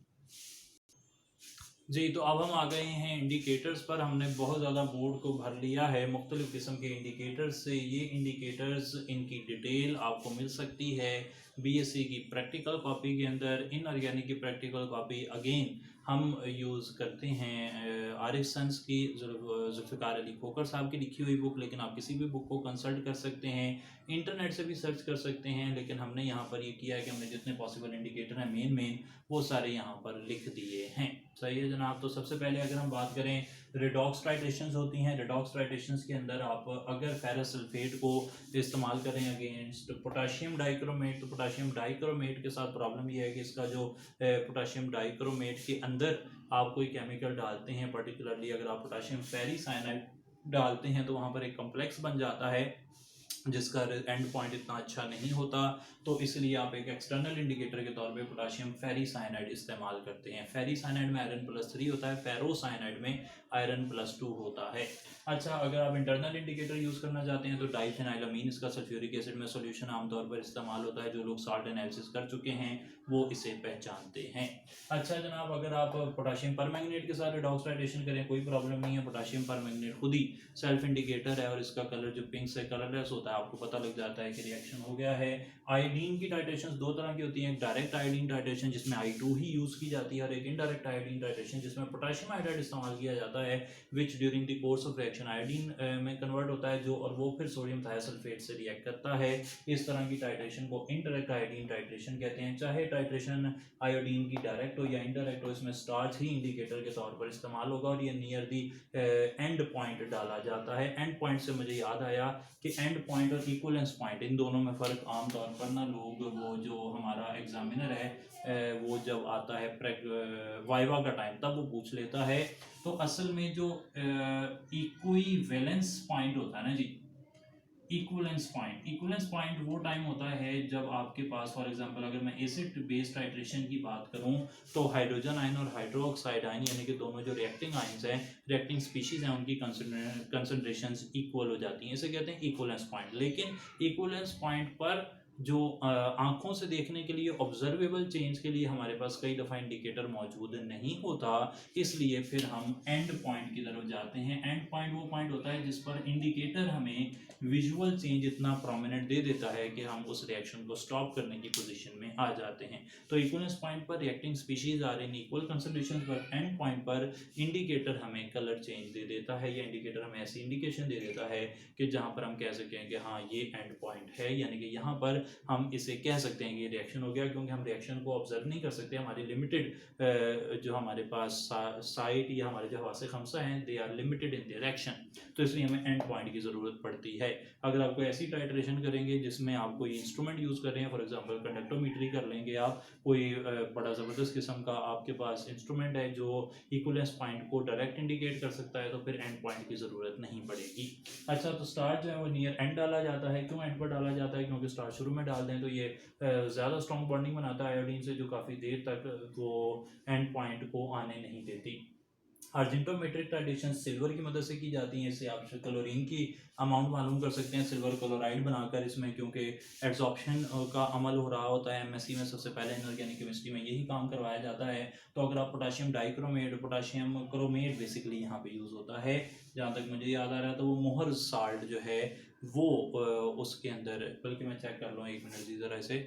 Speaker 1: जी, तो अब हम आ गए हैं इंडिकेटर्स पर। हमने बहुत ज़्यादा बोर्ड को भर लिया है मुख्तलिफ़ किस्म के इंडिकेटर्स से। ये इंडिकेटर्स, इनकी डिटेल आपको मिल सकती है बीएससी की प्रैक्टिकल कॉपी के अंदर। इनऑर्गेनिक की प्रैक्टिकल कॉपी अगेन हम यूज़ करते हैं आरिफ सन्स की, जुल्फ़िकार अली खोकर साहब की लिखी हुई बुक, लेकिन आप किसी भी बुक को कंसल्ट कर सकते हैं, इंटरनेट से भी सर्च कर सकते हैं। लेकिन हमने यहाँ पर ये किया है कि हमने जितने पॉसिबल इंडिकेटर हैं मेन वो सारे यहाँ पर लिख दिए हैं। सही है जनाब? तो सबसे पहले अगर हम बात करें, रिडॉक्स टाइट्रेशंस होती हैं। रिडॉक्स टाइट्रेशंस के अंदर आप अगर फेरस सल्फेट को इस्तेमाल करें अगेंस्ट पोटाशियम डाइक्रोमेट, तो पोटाशियम डाइक्रोमेट के साथ प्रॉब्लम ये है कि इसका जो पोटाशियम डाइक्रोमेट के अंदर आप कोई केमिकल डालते हैं, पर्टिकुलरली अगर आप पोटाशियम फेरिसाइनाइड डालते हैं, तो वहाँ पर एक कम्प्लेक्स बन जाता है जिसका एंड पॉइंट इतना अच्छा नहीं होता। तो इसलिए आप एक एक्सटर्नल इंडिकेटर के तौर पे पोटाशियम फेरिसाइनाइड इस्तेमाल करते हैं। फेरिसाइनाइड में आयरन +3 होता है, फेरोसाइनाइड में आयरन +2 होता है। अच्छा, अगर आप इंटरनल इंडिकेटर यूज़ करना चाहते हैं तो डाइफेनाइलामीन, इसका सल्फ्यूरिक एसिड में सोल्यूशन आमतौर पर इस्तेमाल होता है। जो लोग साल्ट एनालिसिस कर चुके हैं वो इसे पहचानते हैं। अच्छा जनाब, अगर आप पोटाशियम परमैंगनेट के साथ रिडॉक्स टाइट्रेशन करें कोई प्रॉब्लम नहीं है। पोटाशियम परमैंगनेट खुद ही सेल्फ इंडिकेटर है और इसका कलर जो पिंक से कलरलेस होता है, आपको पता लग जाता है कि रिएक्शन हो गया है। आयोडीन की टाइट्रेशन दो तरह की होती है, एक डायरेक्ट आयोडीन टाइट्रेशन जिसमें I2 ही यूज़ की जाती है, और एक इनडायरेक्ट आयोडीन टाइट्रेशन जिसमें पोटाशियम हाइड्राइड इस्तेमाल किया जाता है, विच during the course of reaction iodine में कन्वर्ट होता है जो, और वो फिर सोडियम थायोसल्फेट से रिएक्ट करता है। इस तरह की टाइट्रेशन को इनडायरेक्ट आयोडीन टाइट्रेशन कहते हैं। चाहे टाइट्रेशन आयोडीन की डायरेक्ट हो या इनडायरेक्ट हो, इसमें स्टार्च ही इंडिकेटर के तौर पर इस्तेमाल होगा और ये नियर दी एंड पॉइंट डाला जाता है। एंड पॉइंट से मुझे याद आया कि एंड पॉइंट और इक्वलेंस पॉइंट, इन दोनों में फ़र्क आमतौर पर ना लोग, वो जो हमारा एग्जामिनर है वो जब आता है वाइवा का टाइम तब वो पूछ लेता है। तो असल में जो इक्विवेलेंस पॉइंट होता है ना जी, इक्विवेलेंस पॉइंट वो टाइम होता है जब आपके पास, फॉर एग्जांपल अगर मैं एसिड बेस टाइट्रेशन की बात करूं, तो हाइड्रोजन आयन और हाइड्रोक्साइड आयन यानी कि दोनों जो रिएक्टिंग आयंस हैं, रिएक्टिंग स्पीशीज हैं, उनकी कंसंट्रेशंस इक्वल हो जाती हैं। इसे कहते हैं इक्विवेलेंस पॉइंट। लेकिन इक्विवेलेंस पॉइंट पर जो आंखों से देखने के लिए ऑब्जर्वेबल चेंज के लिए हमारे पास कई दफ़ा इंडिकेटर मौजूद नहीं होता, इसलिए फिर हम एंड पॉइंट की तरफ जाते हैं। एंड पॉइंट वो पॉइंट होता है जिस पर इंडिकेटर हमें विजुअल चेंज इतना प्रोमिनेंट दे देता है कि हम उस रिएक्शन को स्टॉप करने की पोजीशन में आ जाते हैं। तो इक्विवेलेंस पॉइंट पर reacting species are in equal concentration पर, एंड पॉइंट पर इंडिकेटर हमें कलर चेंज दे देता है, या इंडिकेटर हमें ऐसी इंडिकेशन दे देता है कि जहाँ पर हम कह सकें कि हाँ ये एंड पॉइंट है, यानी कि यहाँ पर हम इसे कह सकते हैं कि रिएक्शन हो गया। क्योंकि हम रिएक्शन को ऑब्जर्व नहीं कर सकते, हमारी लिमिटेड जो हमारे पास साइट या हमारे जो हवासे खमसा हैं, they are limited in their action, तो इसलिए हमें एंड पॉइंट की ज़रूरत पड़ती है। अगर आप कोई ऐसी टाइट्रेशन करेंगे जिसमें आप कोई इंस्ट्रूमेंट यूज़ कर रहे हैं, फॉर एग्जांपल कंडक्टोमीट्री कर लेंगे आप, कोई बड़ा ज़बरदस्त किस्म का आपके पास इंस्ट्रूमेंट है जो इक्विवेलेंस पॉइंट को डायरेक्ट इंडिकेट कर सकता है, तो फिर एंड पॉइंट की ज़रूरत नहीं पड़ेगी। अच्छा, तो स्टार जो है वो नियर एंड डाला जाता है। क्यों एंड पर डाला जाता है? क्योंकि स्टार शुरू में डाल दें तो ये ज़्यादा स्ट्रॉन्ग बॉन्डिंग बनाता है आयोडीन से, जो काफ़ी देर तक वो एंड पॉइंट को आने नहीं देती। अर्जेंटोमेट्रिक टाइट्रेशन सिल्वर की मदद से की जाती है। इससे आप क्लोरीन की अमाउंट मालूम कर सकते हैं सिल्वर क्लोराइड बनाकर इसमें, क्योंकि एड्सॉर्प्शन का अमल हो रहा होता है एमएससी में। सबसे पहले इनऑर्गेनिक केमिस्ट्री में यही काम करवाया जाता है। तो अगर आप potassium dichromate, potassium chromate basically यहाँ पे यूज़ होता है, जहाँ तक मुझे याद आ रहा है, तो वो मोहर साल्ट जो है वो उसके अंदर, बल्कि मैं चेक कर लूँ 1 मिनट जी ज़रा इसे।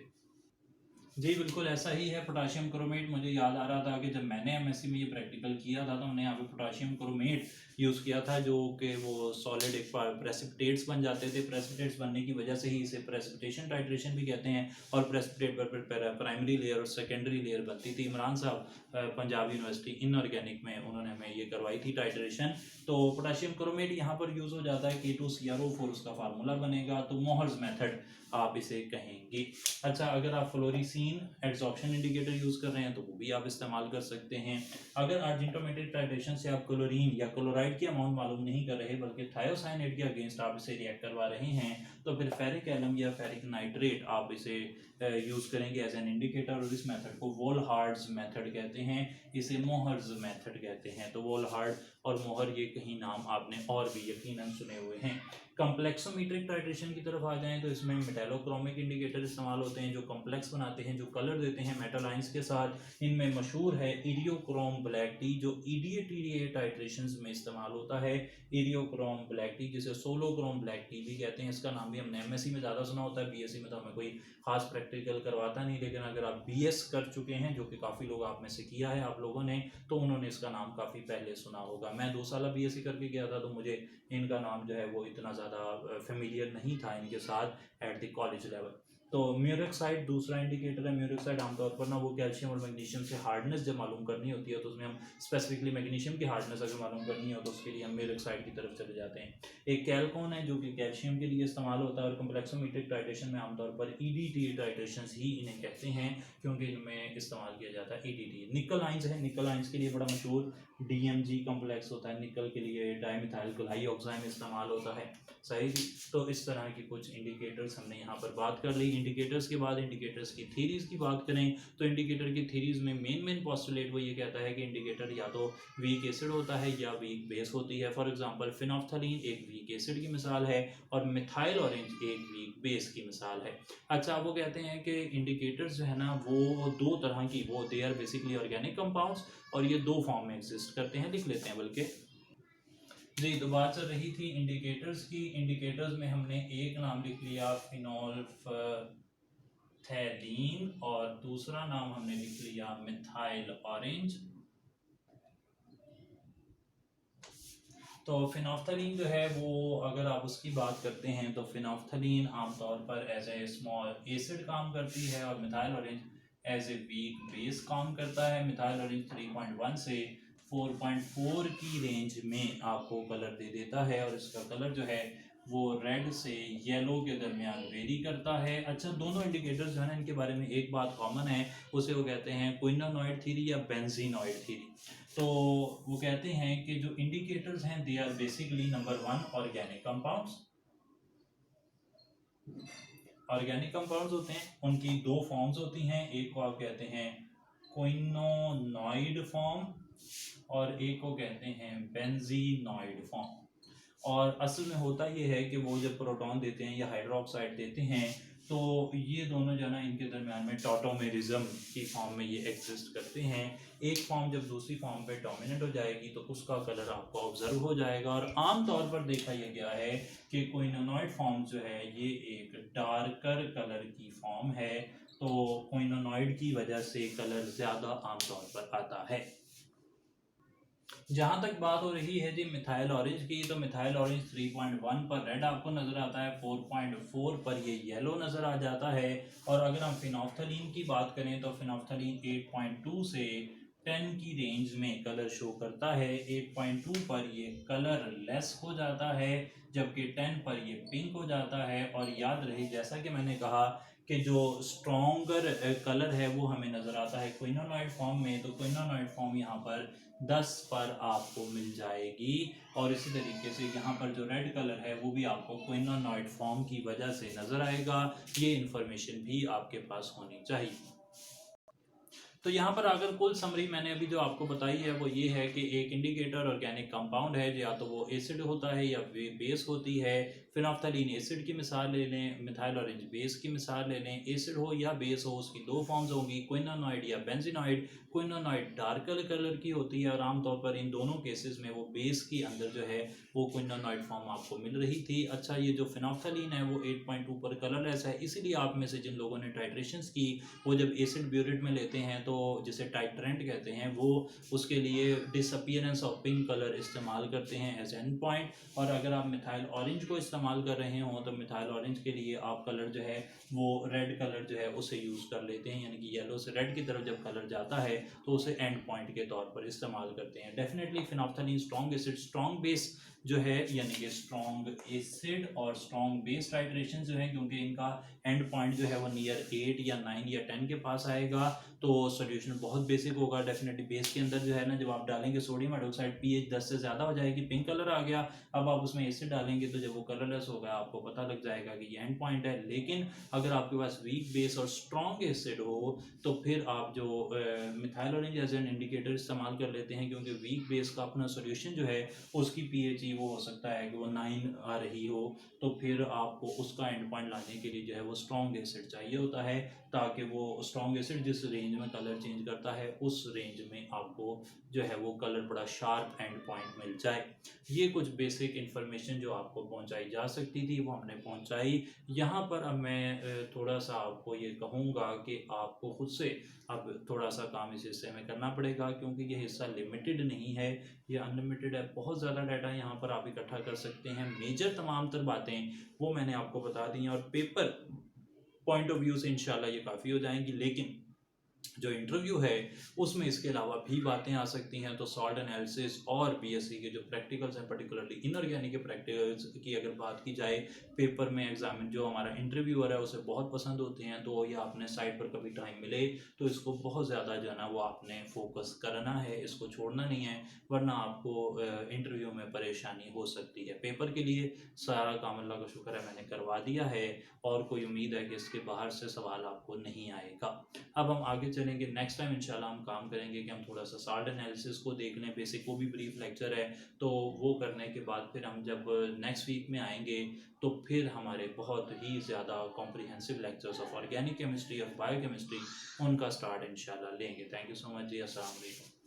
Speaker 1: जी बिल्कुल ऐसा ही है। पोटाशियम क्रोमेट, मुझे याद आ रहा था कि जब मैंने एमएससी में ये प्रैक्टिकल किया था तो हमने यहाँ पे पोटाशियम क्रोमेट यूज़ किया था, जो कि वो सॉलिड एक प्रेसिपिटेट्स बन जाते थे। प्रेसिपिटेट्स बनने की वजह से ही इसे प्रेसिपिटेशन टाइट्रेशन भी कहते हैं। और प्रेसिपिटेट पर फिर प्राइमरी लेयर और सेकेंडरी लेयर बनती थी। इमरान साहब पंजाब यूनिवर्सिटी इनऑर्गेनिक में, उन्होंने हमें ये करवाई थी टाइट्रेशन। तो पोटाशियम क्रोमेट यहाँ पर यूज़ हो जाता है K2CrO4 उसका फार्मूला बनेगा। तो मोहर्स मेथड, आप इसे कहेंगे। अच्छा, अगर आप फ्लोरीसीन एड्सॉर्प्शन इंडिकेटर यूज़ कर रहे हैं तो वो भी आप इस्तेमाल कर सकते हैं। अगर अर्जेंटोमेट्रिक टाइट्रेशन से आप क्लोरीन या क्लोराइड की अमाउंट मालूम नहीं कर रहे बल्कि थायोसाइनेट के अगेंस्ट आप इसे रिएक्ट करवा रहे हैं तो फिर फेरिक एलम या फेरिक नाइट्रेट आप इसे यूज़ करेंगे एज एन इंडिकेटर। और इस मेथड को वोलहार्ड्स मेथड कहते हैं, इसे मोहर्स मेथड कहते हैं। तो वोलहार्ड और मोहर ये कहीं नाम आपने और भी यकीनन सुने हुए हैं। कम्प्लेक्सोमीट्रिक टाइट्रेशन की तरफ आ जाएं तो इसमें मेटालोक्रोमिक इंडिकेटर इस्तेमाल होते हैं जो कॉम्प्लेक्स बनाते हैं, जो कलर देते हैं मेटल आइंस के साथ। इनमें मशहूर है इरियोक्रोम ब्लैक टी जो EDA टाइट्रेशन में इस्तेमाल होता है। इरियोक्रोम ब्लैक टी जिसे सोलोक्रोम ब्लैक टी भी कहते हैं, इसका नाम भी हमने MSc में ज़्यादा सुना होता है, BSc में तो हमें कोई खास प्रैक्टिकल करवाता नहीं। लेकिन अगर आप BS कर चुके हैं, जो कि काफ़ी लोग आप में से किया है आप लोगों ने, तो उन्होंने इसका नाम काफ़ी पहले सुना होगा। मैं 2 साल BSc करके गया था तो मुझे इनका नाम जो है वो इतना ज़्यादा फेमिलियर नहीं था इनके साथ एट द कॉलेज लेवल। तो म्यूरेक्साइड दूसरा इंडिकेटर है। म्यूरेक्साइड आमतौर पर ना वो कैल्शियम और मैग्नीशियम से हार्डनेस जब मालूम करनी होती है तो उसमें हम स्पेसिफिकली मैग्नीशियम की हार्डनेस अगर मालूम करनी हो तो उसके लिए हम म्यूरेक्साइड की तरफ चले जाते हैं। एक कैल्कोन है जो कि कैल्शियम के लिए इस्तेमाल होता है। और कम्प्लेक्सोमीट्रिक टाइट्रेशन में आमतौर पर EDT टाइट्रेशन ही इन्हें कहते हैं क्योंकि इनमें इस्तेमाल किया जाता है EDT। निकल आइंस है, निकल आइंस के लिए बड़ा मशहूर DMG कम्प्लेक्स होता है। निकल के लिए डाइमिथाइल ग्लाइऑक्साइड इस्तेमाल होता है। सही। तो इस तरह की कुछ इंडिकेटर्स हमने यहाँ पर बात कर ली। इंडिकेटर्स के बाद इंडिकेटर्स की थीरीज़ की बात करें तो इंडिकेटर की थीरीज़ में मेन पोस्टुलेट वो ये कहता है कि इंडिकेटर या तो वीक एसिड होता है या वीक बेस होती है। फॉर एग्जांपल फिनोल्फ्थलीन एक वीक एसिड की मिसाल है और मिथाइल ऑरेंज एक वीक बेस की मिसाल है। अच्छा, वो कहते हैं कि इंडिकेटर्स जो है ना वो 2 तरह की, वो they are basically organic compounds और ये 2 फॉर्म में एग्जिस्ट करते हैं। लिख लेते हैं बल्कि जी। तो बात चल रही थी इंडिकेटर्स की। इंडिकेटर्स में हमने एक नाम लिख लिया फिनोल्फ्थैलीन और दूसरा नाम हमने लिख लिया मिथाइल ऑरेंज। तो फिनोल्फ्थलीन जो है वो अगर आप उसकी बात करते हैं तो फिनोल्फ्थलीन आमतौर पर एज ए स्मॉल एसिड काम करती है और methyl orange as a weak base काम करता है। मिथाइल ऑरेंज 3.1 से 4.4 की रेंज में आपको कलर दे देता है और इसका कलर जो है वो रेड से येलो के दरमियान वेरी करता है। अच्छा, दोनों इंडिकेटर्स जो है ना इनके बारे में एक बात कॉमन है, उसे वो कहते हैं क्विनोनॉइड थ्योरी या बेंजीनॉइड थ्योरी। तो वो कहते हैं कि जो इंडिकेटर्स हैं they are basically number 1 organic compounds. Organic compounds होते हैं, उनकी 2 फॉर्म्स होती हैं। एक को आप कहते हैं क्विनोनॉइड फॉर्म और एक को कहते हैं बेंजीनॉइड फॉर्म। और असल में होता ये है कि वो जब प्रोटॉन देते हैं या हाइड्रोक्साइड देते हैं तो ये दोनों जो है ना इनके दरमियान में टॉटोमेरिज्म की फॉर्म में ये एग्जिस्ट करते हैं। एक फॉर्म जब दूसरी फॉर्म पे डोमिनेट हो जाएगी तो उसका कलर आपको ऑब्जर्व हो जाएगा। और आम तौर पर देखा यह गया है कि क्विनोनॉइड फॉर्म जो है ये एक डार्कर कलर की फॉर्म है। तो क्विनोनॉइड की वजह से कलर ज़्यादा आमतौर पर आता है। जहाँ तक बात हो रही है जी मिथाइल ऑरेंज की, तो मिथाइल ऑरेंज 3.1 पर रेड आपको नज़र आता है, 4.4 पर ये येलो नज़र आ जाता है। और अगर हम फिनोल्फ्थलीन की बात करें तो फिनोल्फ्थलीन 8.2 से 10 की रेंज में कलर शो करता है। 8.2 पर ये कलर लेस हो जाता है जबकि 10 पर ये पिंक हो जाता है। और याद रहे जैसा कि मैंने कहा कि जो स्ट्रॉन्गर कलर है वो हमें नज़र आता है क्विनोनॉइड फॉर्म में, तो क्विनोनॉइड फॉर्म यहाँ पर 10 पर आपको मिल जाएगी। और इसी तरीके से यहाँ पर जो रेड कलर है वो भी आपको क्विनोनॉइड फॉर्म की वजह से नज़र आएगा। ये इन्फॉर्मेशन भी आपके पास होनी चाहिए। तो यहाँ पर अगर कुल समरी मैंने अभी जो आपको बताई है वो ये है कि एक इंडिकेटर ऑर्गेनिक कंपाउंड है, या तो वो एसिड होता है या बेस होती है। फिनोल्फ्थलीन एसिड की मिसाल ले लें, मिथाइल ऑरेंज बेस की मिसाल ले लें। एसिड हो या बेस हो उसकी 2 फॉर्म्स होंगी, क्विनोनॉइड या बेंजीनॉइड। क्विनोनॉइड डार्कर कलर की होती है और आमतौर पर इन दोनों केसेस में वो बेस की अंदर जो है वो क्विनोनॉइड फॉर्म आपको मिल रही थी। अच्छा, ये जो फिनोल्फ्थलीन है वो 8.2 पर कलरलेस है, इसीलिए आप में से जिन लोगों ने टाइट्रेशंस की वो जब एसिड ब्यूरेट में लेते हैं तो जिसे टाइट्रेंट कहते हैं वो उसके लिए डिसअपियरेंस ऑफ पिंक कलर इस्तेमाल करते हैं एज एंड पॉइंट। और अगर आप मिथाइल ऑरेंज को इस्तेमाल कर रहे हो तो मिथाइल ऑरेंज के लिए आप कलर जो है वो रेड कलर जो है उसे यूज़ कर लेते हैं, यानी कि येलो से रेड की तरफ जब कलर जाता है तो उसे एंड पॉइंट के तौर पर इस्तेमाल करते हैं। Definitely phenolphthalein strong acid strong base जो है, यानी कि स्ट्रॉन्ग एसिड और स्ट्रॉन्ग बेस टाइट्रेशन जो है, क्योंकि इनका एंड पॉइंट जो है वो नियर 8 या 9 या 10 के पास आएगा तो सोल्यूशन बहुत बेसिक होगा। डेफिनेटली बेस के अंदर जो है ना, जब आप डालेंगे सोडियम हाइड्रोक्साइड, पीएच 10 से ज़्यादा हो जाएगी, पिंक कलर आ गया। अब आप उसमें एसिड डालेंगे तो जब वो कलरलेस होगा आपको पता लग जाएगा कि ये एंड पॉइंट है। लेकिन अगर आपके पास वीक बेस और स्ट्रॉन्ग एसिड हो तो फिर आप जो methyl orange as an indicator इस्तेमाल कर लेते हैं, क्योंकि वीक बेस का अपना सोल्यूशन जो है उसकी पीएच वो हो सकता है कि वो 9 आ रही हो, तो फिर आपको उसका एंड पॉइंट लाने के लिए जो है वो स्ट्रॉन्ग एसिड चाहिए होता है, ताकि वो स्ट्रॉन्ग एसिड जिस रेंज में कलर चेंज करता है उस रेंज में आपको जो है वो कलर बड़ा शार्प एंड पॉइंट मिल जाए। ये कुछ बेसिक इन्फॉर्मेशन जो आपको पहुंचाई जा सकती थी वो हमने पहुंचाई। यहाँ पर अब मैं थोड़ा सा आपको ये कहूँगा कि आपको खुद से अब थोड़ा सा काम इस हिस्से में करना पड़ेगा, क्योंकि ये हिस्सा लिमिटेड नहीं है, ये अनलिमिटेड है। बहुत ज़्यादा डाटा यहाँ पर आप इकट्ठा कर सकते हैं। मेजर तमाम तर बातें वो मैंने आपको बता दी हैं और पेपर पॉइंट ऑफ व्यू से इंशाल्लाह ये काफ़ी हो जाएंगी। लेकिन जो इंटरव्यू है उसमें इसके अलावा भी बातें आ सकती हैं। तो सॉल्ट एनालिसिस और बीएससी के जो प्रैक्टिकल्स हैं, पर्टिकुलरली इनऑर्गेनिक के प्रैक्टिकल्स की अगर बात की जाए, पेपर में एग्जामिन जो हमारा इंटरव्यूअर है उसे बहुत पसंद होते हैं। तो ये आपने साइट पर कभी टाइम मिले तो इसको बहुत ज़्यादा जो है ना वो आपने फोकस करना है, इसको छोड़ना नहीं है, वरना आपको इंटरव्यू में परेशानी हो सकती है। पेपर के लिए सारा काम अल्लाह का शुक्र है मैंने करवा दिया है और कोई उम्मीद है कि इसके बाहर से सवाल आपको नहीं आएगा। अब हम आगे चलेंगे, नेक्स्ट टाइम इंशाल्लाह हम काम करेंगे कि हम थोड़ा सा साल्ट एनालिसिस को देख लें। बेसिक वो भी ब्रीफ लेक्चर है, तो वो करने के बाद फिर हम जब नेक्स्ट वीक में आएंगे तो फिर हमारे बहुत ही ज़्यादा comprehensive lectures of organic chemistry और बायोकेमिस्ट्री उनका स्टार्ट इंशाल्लाह लेंगे। थैंक यू सो मच जी, अस्सलाम वालेकुम।